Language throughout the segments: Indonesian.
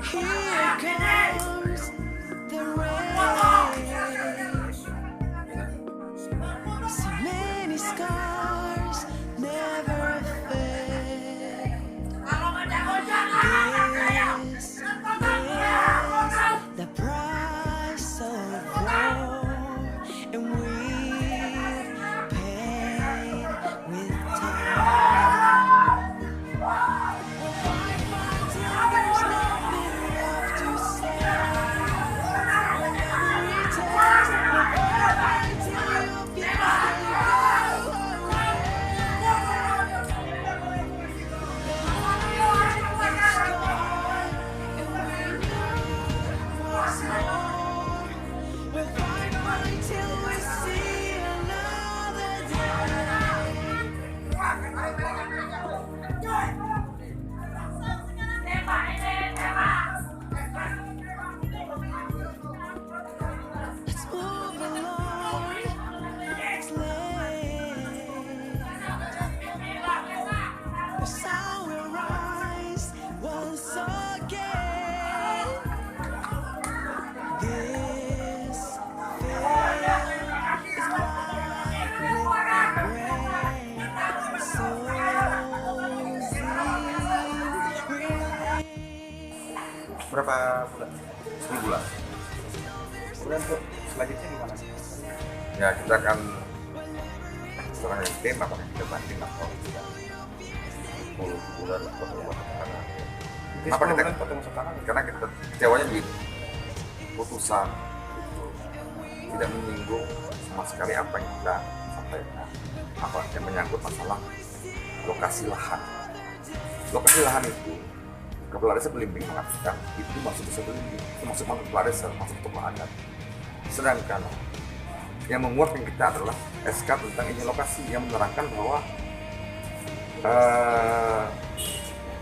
Here comes the rain. So many scars never fade. This is the price of war, and we've paid with time. There's nothing left to say. Whatever it takes, we'll fight till you feel we'll fight until we see another Let's move along. Let's the sun will rise once again. This field is white with rain. Souls in relief. Berapa bulan? 10 bulan. Kemudian untuk selanjutnya gimana sih? Ya kita akan setelah yang tim apakah kita banding atau tidak 10 bulan atau berapa karena Jadi Apa 10 kita- bulan ketemu sekarang. karena kita kecewanya begini, putusan itu tidak menyinggung sama sekali apa yang kita sampaikan, apa yang menyangkut masalah lokasi lahan. Lokasi lahan itu Kepala Desa Belimbing mengatakan itu masuk desa Belimbing, itu masuk Kepala Desa, masuk tokoh adat. Sedangkan yang menguatkan kita adalah SK tentang izin lokasi yang menerangkan bahwa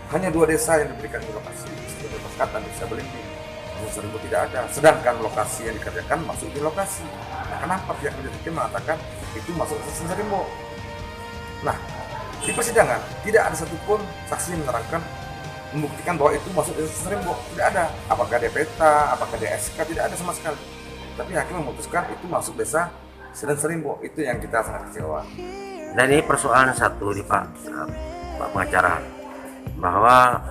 hanya 2 desa yang diberikan izin lokasi, Desa Paskat dan Desa Belimbing. Desa Seribu tidak ada. Sedangkan lokasi yang dikerjakan masuk di lokasi. Nah, kenapa pihak penyidik mengatakan itu masuk Desa Seribu? Nah, di persidangan tidak ada satupun saksi yang menerangkan membuktikan bahwa itu masuk Desa Seribu. Tidak ada. Apakah dia peta, apakah dia SK, tidak ada sama sekali. Tapi hakim memutuskan itu masuk Desa Seribu. Itu yang kita sangat kecewa. Dan ini persoalan satu nih Pak pengacara, bahwa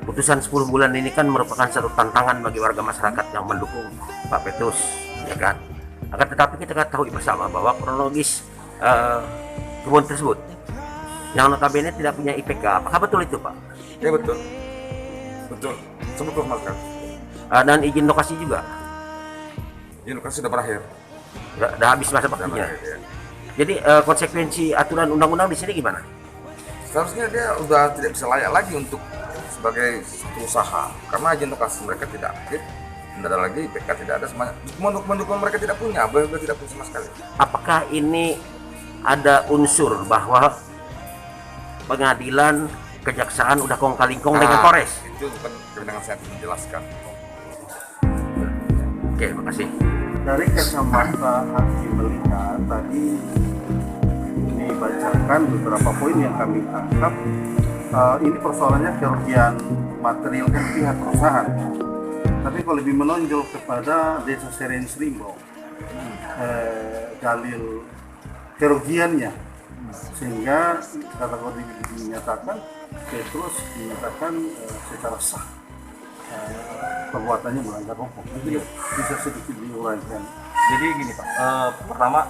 putusan 10 bulan ini kan merupakan satu tantangan bagi warga masyarakat yang mendukung Pak Petrus, ya kan. Akan tetapi kita ketahui bersama bahwa kronologis kebun tersebut yang notabene tidak punya IPK, apakah betul itu Pak? Ya betul, betul. Semua konfirmasi. Dan izin lokasi juga, Izin lokasi sudah berakhir. udah habis masa Sudah baktinya. berakhir, ya. Jadi konsekuensi aturan undang-undang di sini gimana? Seharusnya dia udah tidak bisa layak lagi untuk sebagai satu usaha karena izin lokasi mereka tidak aktif, tidak ada lagi IPK, tidak ada semuanya. Dokumen mereka tidak punya, benar tidak punya sama sekali. Apakah ini ada unsur bahwa pengadilan kejaksaan udah kong kali kong dengan Polres? Itu bukan kewenangan saya untuk menjelaskan. Oke, makasih. Dari kacamata hakim melihat tadi dibacakan beberapa poin yang kami tangkap. Ini persoalannya kerugian material kan pihak perusahaan. Tapi kalau lebih menonjol kepada Desa Seribu, dalil kerugiannya, sehingga kategori dinyatakan Petrus dinyatakan secara sah perbuatannya melanggar hukum. Jadi bisa sedikit diuraikan. Jadi gini Pak, pertama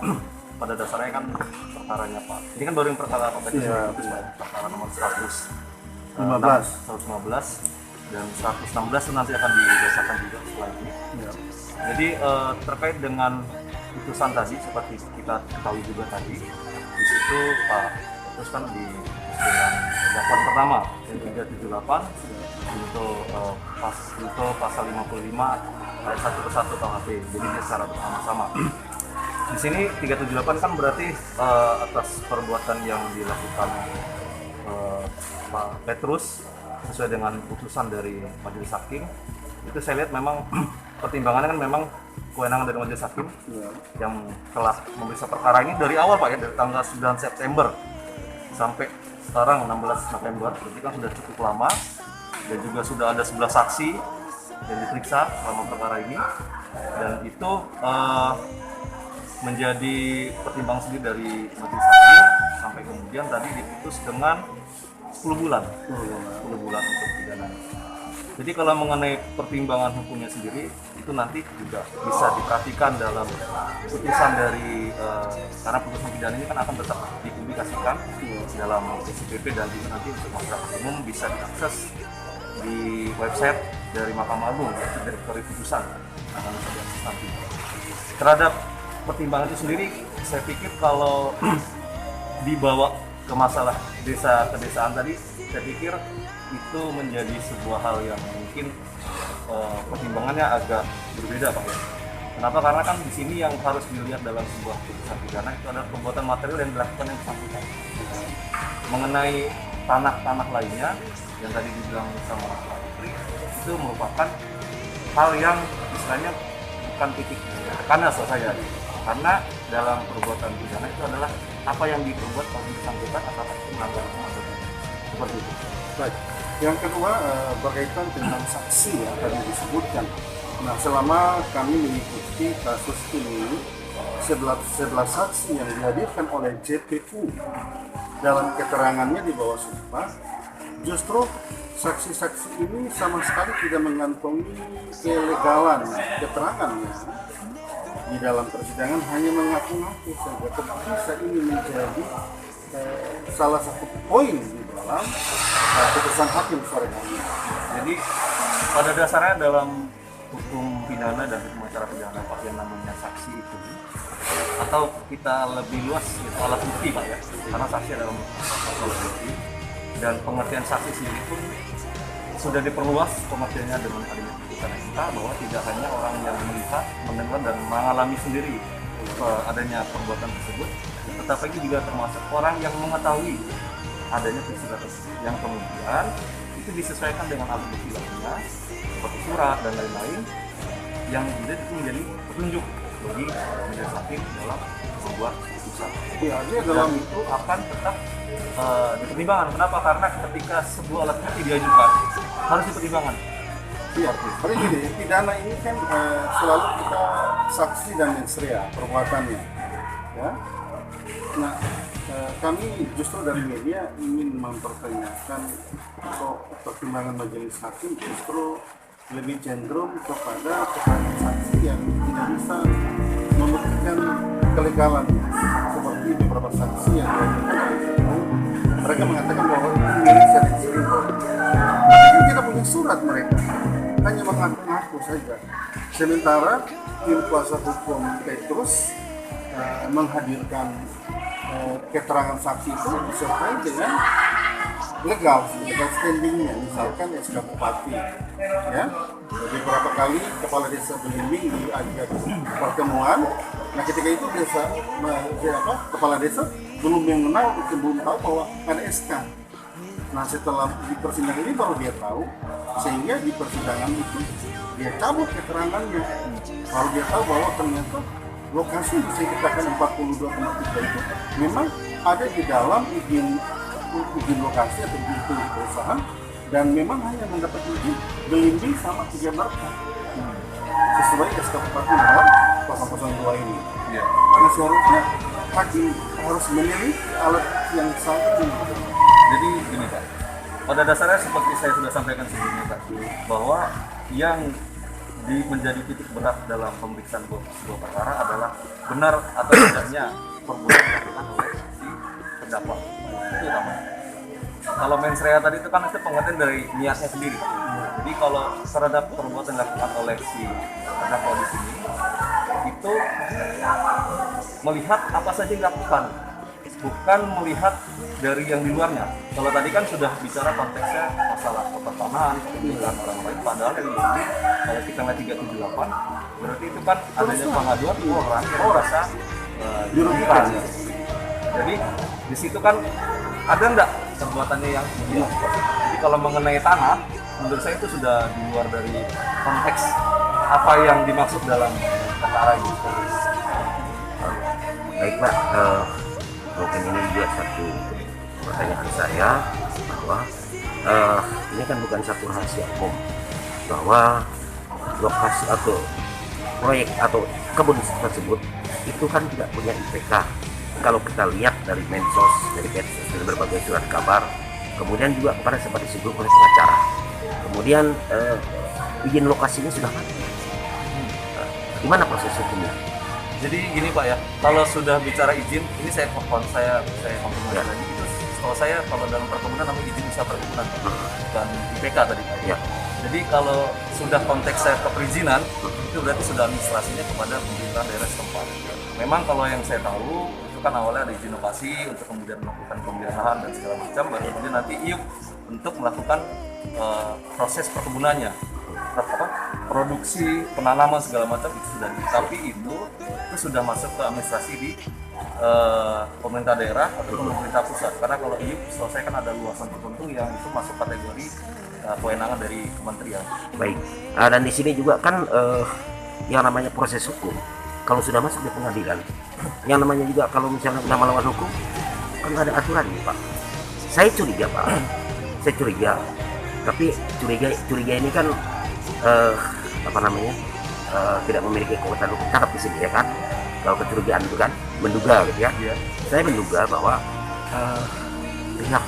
pada dasarnya kan perkaranya Pak, ini kan baru yang perkara Pak Petrus, Iya, perkara nomor 115 dan 116 itu nanti akan dibacakan juga setelah ini. Ya. Jadi terkait dengan putusan tadi seperti kita ketahui juga tadi, di situ Pak Petrus kan di dengan dakwaan pertama yang 378 untuk pasal 55 ayat 1 ke 1 KUHP. Jadi dia secara bersama-sama. Di sini 378 kan berarti atas perbuatan yang dilakukan Pak Petrus sesuai dengan putusan dari majelis hakim. Itu saya lihat memang pertimbangannya kan memang kewenangan dari majelis hakim yang telah memeriksa perkara ini dari awal Pak ya, dari tanggal 9 September sampai sekarang 16 November, berarti kan sudah cukup lama. dan juga sudah ada 11 saksi yang diperiksa selama perkara ini, dan itu menjadi pertimbangan sendiri dari majelis hakim sampai kemudian tadi diputus dengan 10 bulan untuk pidana. Jadi kalau mengenai pertimbangan hukumnya sendiri itu nanti juga bisa diperhatikan dalam putusan dari karena putusan pidana ini kan akan tetap dipublikasikan dalam SPP dan nanti untuk masyarakat umum bisa diakses di website dari Mahkamah Agung dari putusan akan bisa diakses nanti. Terhadap pertimbangan itu sendiri, saya pikir kalau dibawa ke masalah desa kedesaan tadi, saya pikir itu menjadi sebuah hal yang mungkin pertimbangannya agak berbeda, Pak. Kenapa? Karena kan di sini yang harus dilihat dalam sebuah putusan pidana itu adalah perbuatan material yang dilakukan yang bersangkutan. Mengenai tanah-tanah lainnya yang tadi dibilang sama Pak Putri, itu merupakan hal yang istilahnya bukan titik tekannya saya. Karena dalam perbuatan pidana itu adalah apa yang diperbuat oleh bersangkutan apakah itu melanggar hukum atau tidak. Seperti itu. Baik. Yang kedua berkaitan dengan saksi yang tadi disebutkan. Nah, selama kami mengikuti kasus ini, 11 saksi yang dihadirkan oleh JPU dalam keterangannya di bawah sumpah, justru saksi-saksi ini sama sekali tidak mengantongi kelegalan keterangannya di dalam persidangan, hanya mengaku-ngaku saja. Tentu bisa ini menjadi salah satu poin di dalam putusan hakim sore hari. Jadi pada dasarnya dalam hukum pidana dan hukum acara pidana Pak, yang namanya saksi itu, atau kita lebih luas itu alat bukti Pak ya, karena saksi adalah alat bukti, dan pengertian saksi sendiri pun sudah diperluas pengertiannya dengan adanya putusan MK bahwa tidak hanya orang yang melihat, mendengar dan mengalami sendiri adanya perbuatan tersebut, tetapi juga termasuk orang yang mengetahui adanya peristiwa tersebut, yang kemudian itu disesuaikan dengan alat bukti lainnya seperti surat dan lain-lain yang kemudian itu menjadi petunjuk bagi majelis hakim dalam sebuah putusan. Ya, dia dalam itu akan tetap dipertimbangkan. Kenapa? Karena ketika sebuah alat bukti diajukan harus dipertimbangkan. iya, tapi gini, pidana ini kan selalu kita saksi dan mens rea perbuatannya. Ya. Nah, kami justru dari media ingin mempertanyakan kok pertimbangan majelis hakim justru lebih cenderung kepada keterangan saksi yang tidak bisa membuktikan kelegalan, seperti beberapa saksi yang mereka mengatakan bahwa itu milik Serens Limpo. Tapi tidak punya surat mereka, hanya mengaku-ngaku saja. Sementara tim kuasa hukum Petrus menghadirkan keterangan saksi itu disertai dengan legal standingnya, misalkan SK Bupati, ya. Jadi beberapa kali kepala desa Belimbing diajak pertemuan. Nah, ketika itu kepala desa belum mengenal, belum tahu bahwa ada SK. Nah, setelah di persidangan ini baru dia tahu, sehingga di persidangan itu dia cabut keterangannya, baru dia tahu bahwa ternyata lokasi bisa dikatakan 42,3 itu memang ada di dalam izin lokasi atau izin perusahaan, dan memang hanya mendapat izin Belimbing sama 3 marka sesuai SK Bupati nomor 002 ini. Ya. Karena seharusnya hakim harus memilih alat yang sangat dibutuhkan. Jadi gini Pak, pada dasarnya seperti saya sudah sampaikan sebelumnya tadi, bahwa yang menjadi titik berat dalam pemeriksaan sebuah perkara adalah benar atau tidaknya perbuatan dilakukan oleh si terdakwa. Itu utama. Kalau mens rea tadi itu kan itu pengertian dari niatnya sendiri. Jadi kalau terhadap perbuatan dilakukan oleh si terdakwa di sini, itu melihat apa saja yang dilakukan, bukan melihat dari yang di luarnya. Kalau tadi kan sudah bicara konteksnya masalah pertanahan, pemilihan orang lain, padahal yang ini kalau kita lihat 378 berarti itu kan adanya pengaduan orang yang merasa dirugikan. Jadi di situ kan ada enggak perbuatannya yang begini. Jadi kalau mengenai tanah, menurut saya itu sudah di luar dari konteks apa yang dimaksud dalam perkara ini. Baik Pak, mungkin ini juga satu pertanyaan saya, bahwa ini kan bukan satu rahasia umum bahwa lokasi atau proyek atau kebun tersebut itu kan tidak punya IPK. Kalau kita lihat dari Mensos, dari Medsos, dari berbagai surat kabar, kemudian juga kemarin sempat disinggung oleh pengacara. Kemudian izin lokasinya sudah mati. Gimana proses hukumnya? Jadi gini Pak ya, kalau sudah bicara izin, ini saya konfirmasi Ya. lagi itu. Kalau saya kalau dalam perkebunan namanya izin usaha perkebunan, bukan IPK tadi Pak. Ya. Jadi kalau sudah konteks saya keperizinan, itu berarti sudah administrasinya kepada pemerintah daerah setempat. Memang kalau yang saya tahu itu kan awalnya ada izin lokasi untuk kemudian melakukan pembelian lahan dan segala macam, baru kemudian nanti IUP untuk melakukan proses perkebunannya, produksi penanaman segala macam itu sudah. Tapi itu sudah masuk ke administrasi di pemerintah daerah atau pemerintah pusat. Karena kalau IUP selesai kan ada luasan tertentu yang itu masuk kategori kewenangan dari kementerian. Baik. Dan di sini juga kan yang namanya proses hukum. Kalau sudah masuk di pengadilan, yang namanya juga kalau misalnya sudah melawan hukum, kan ada aturan nih Pak. Saya curiga Pak, saya curiga. Tapi curiga ini kan tidak memiliki kekuatan hukum tetap di sini ya kan. Kalau kecurigaan itu kan menduga gitu ya. Iya. Saya menduga bahwa pihak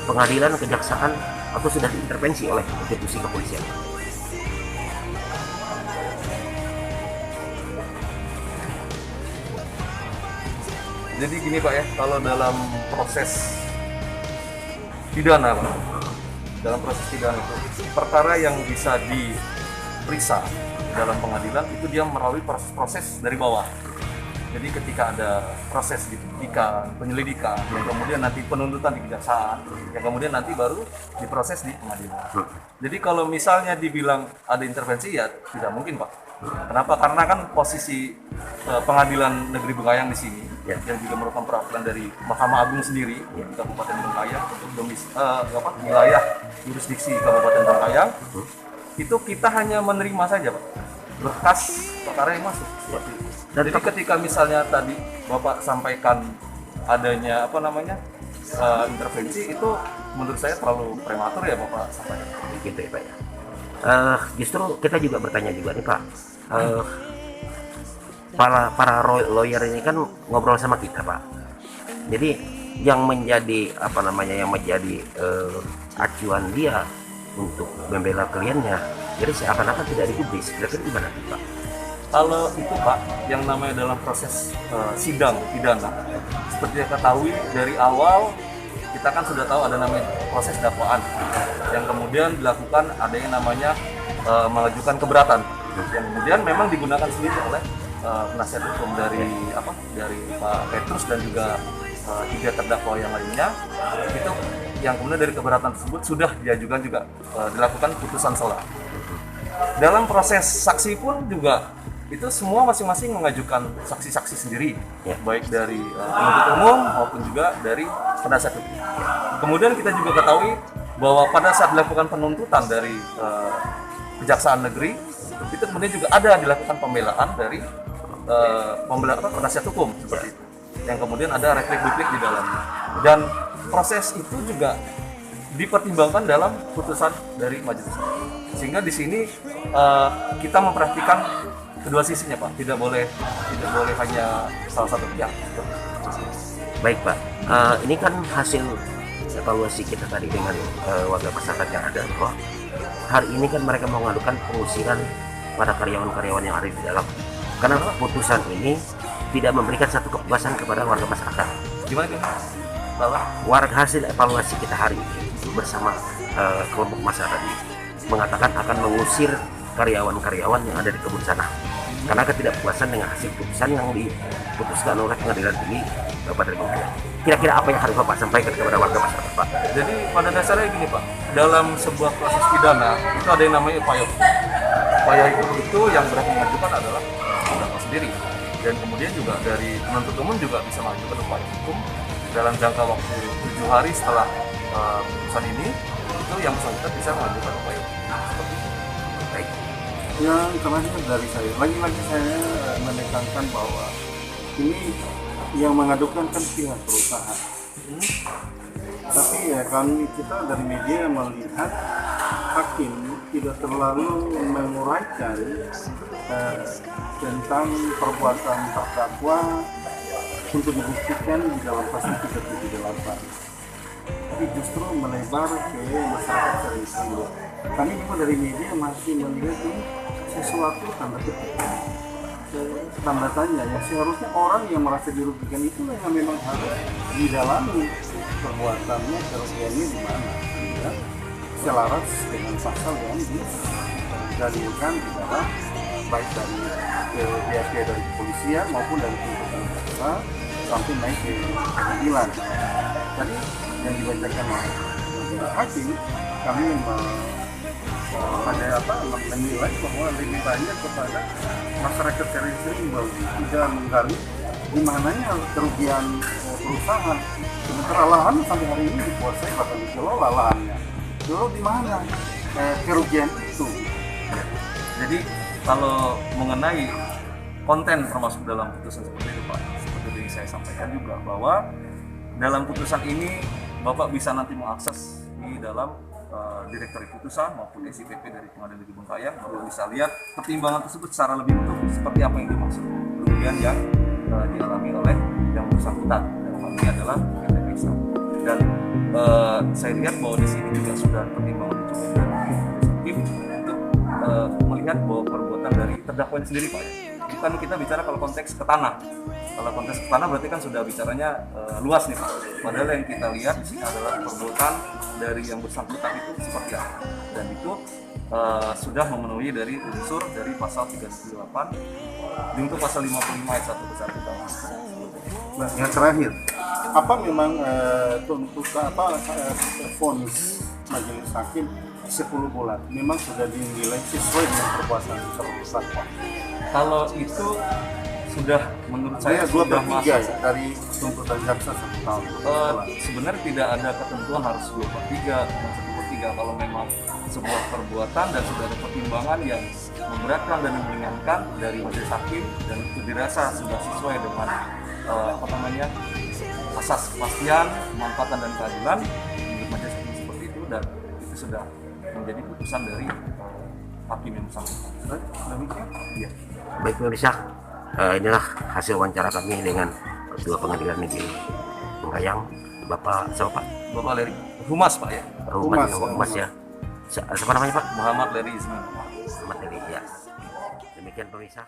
pengadilan, kejaksaan atau sudah diintervensi oleh institusi kepolisian. Jadi gini Pak ya, kalau dalam proses pidana Pak, dalam proses pidana itu perkara yang bisa diperiksa dalam pengadilan itu dia melalui proses dari bawah. Jadi ketika ada proses penyidikan, penyelidikan, yang kemudian nanti penuntutan di kejaksaan, yang kemudian nanti baru diproses di pengadilan. Jadi kalau misalnya dibilang ada intervensi ya tidak mungkin Pak. Kenapa? Karena kan posisi pengadilan negeri Bengkayang di sini yang juga merupakan perwakilan dari Mahkamah Agung sendiri di Kabupaten Bengkayang untuk wilayah jurisdiksi Kabupaten Bengkayang, itu kita hanya menerima saja Pak berkas perkara yang masuk seperti itu. Jadi ketika misalnya tadi Bapak sampaikan adanya intervensi, itu menurut saya terlalu prematur ya Bapak sampaikan. Gitu ya Pak ya. Justru kita juga bertanya juga nih Pak. Para lawyer ini kan ngobrol sama kita Pak. Jadi yang menjadi acuan dia untuk membela kliennya, jadi seakan-akan tidak digubris. Kira-kira gimana Pak? Kalau itu Pak, yang namanya dalam proses sidang pidana, seperti yang ketahui dari awal kita kan sudah tahu ada namanya proses dakwaan, yang kemudian dilakukan ada yang namanya mengajukan keberatan, yang kemudian memang digunakan sendiri oleh penasihat hukum dari Pak Petrus dan juga 3 terdakwa yang lainnya. Itu yang kemudian dari keberatan tersebut sudah diajukan juga dilakukan putusan sela. Dalam proses saksi pun juga itu semua masing-masing mengajukan saksi-saksi sendiri, baik dari penuntut umum maupun juga dari penasihat hukum. Kemudian kita juga ketahui bahwa pada saat dilakukan penuntutan dari Kejaksaan Negeri, itu kemudian juga ada dilakukan pembelaan dari penasihat hukum seperti itu, yang kemudian ada replik-replik di dalamnya, dan proses itu juga dipertimbangkan dalam putusan dari majelis. Sehingga di sini kita memperhatikan kedua sisinya Pak, tidak boleh hanya salah satu pihak. Baik Pak, ini kan hasil evaluasi kita tadi dengan warga masyarakat yang ada, bahwa hari ini kan mereka mengadukan pengusiran pada karyawan-karyawan yang ada di dalam, karena putusan ini tidak memberikan satu kepuasan kepada warga masyarakat. Gimana nih? Warga hasil evaluasi kita hari ini bersama kelompok masyarakat ini mengatakan akan mengusir karyawan-karyawan yang ada di kebun sana karena ketidakpuasan dengan hasil putusan yang diputuskan oleh Pengadilan Tinggi Kabupaten Bengkayang. Kira-kira apa yang harus Bapak sampaikan kepada warga masyarakat Pak? Jadi pada dasarnya gini Pak, dalam sebuah proses pidana itu ada yang namanya upaya. Upaya itu yang berhak mengajukan adalah terdakwa sendiri, dan kemudian juga dari penuntut umum juga bisa mengajukan upaya hukum dalam jangka waktu 7 hari setelah putusan ini, itu yang bersangkutan bisa mengajukan upaya hukum seperti itu. Baik. Yang terakhir dari saya, lagi-lagi saya menekankan bahwa ini yang mengadukan kan pihak perusahaan. Tapi ya kita dari media melihat hakim tidak terlalu menguraikan tentang perbuatan terdakwa untuk dibuktikan di dalam pasal 378. Tapi justru melebar ke masyarakat secara sivil. Kami juga dari media masih melihat ini sesuatu tanda tanya ya, seharusnya orang yang merasa dirugikan itu yang memang harus didalami perbuatannya, kerugiannya di mana, ya, selaras dengan pasal yang didalilkan di dalam baik dari BAP dari kepolisian maupun dari tuntutan jaksa sampai naik ke pengadilan. Tadi yang dibacakan oleh hakim, kami menilai bahwa lebih banyak kepada masyarakat sering tidak menggali di mananya kerugian perusahaan. Sementara lahan sampai hari ini dikuasai bahkan dikelola lahannya. Lalu di mana kerugian itu? Jadi kalau mengenai konten termasuk dalam putusan seperti itu Pak, seperti yang saya sampaikan juga bahwa dalam putusan ini Bapak bisa nanti mengakses di dalam direktori putusan maupun SIPP dari Pengadilan Negeri Bengkayang, baru bisa lihat pertimbangan tersebut secara lebih utuh seperti apa yang dimaksud kerugian yang dialami oleh yang bersangkutan, dalam hal ini adalah PT Pisa. Dan saya lihat bahwa di sini juga sudah pertimbangan cukup dari hakim untuk melihat bahwa perbuatan dari terdakwa ini sendiri Pak. Bukan kita bicara kalau konteks ke tanah. Kalau konteks ke tanah berarti kan sudah bicaranya luas nih Pak. Padahal yang kita lihat di sini adalah perbuatan dari yang bersangkutan itu seperti apa. Dan itu sudah memenuhi dari unsur dari pasal 378 untuk pasal 55 ayat 1 bersangkutan. Nah, yang terakhir, apa memang tuntutan vonis majelis hakim 10 bulan memang sudah dinilai sesuai dengan perbuatan terdakwa? Kalau itu sudah menurut saya sudah 2/3 masuk. dari tuntutan jaksa 1 tahun. Sebenarnya tidak ada ketentuan harus 2/3 atau 1/3 kalau memang sebuah perbuatan dan sudah ada pertimbangan yang memberatkan dan meringankan dari majelis hakim dan itu dirasa sudah sesuai dengan asas kepastian, kemanfaatan dan keadilan menurut majelis hakim seperti itu, dan itu sudah menjadi putusan dari hakim yang bersangkutan. Demikian. Iya. Baik pemirsa, inilah hasil wawancara kami dengan Ketua Pengadilan Negeri Bengkayang, Bapak siapa Pak? Bapak Leri Humas Pak ya? Humas ya. Siapa namanya Pak? Muhammad Leri Ismail. Muhammad Leri ya. Demikian pemirsa.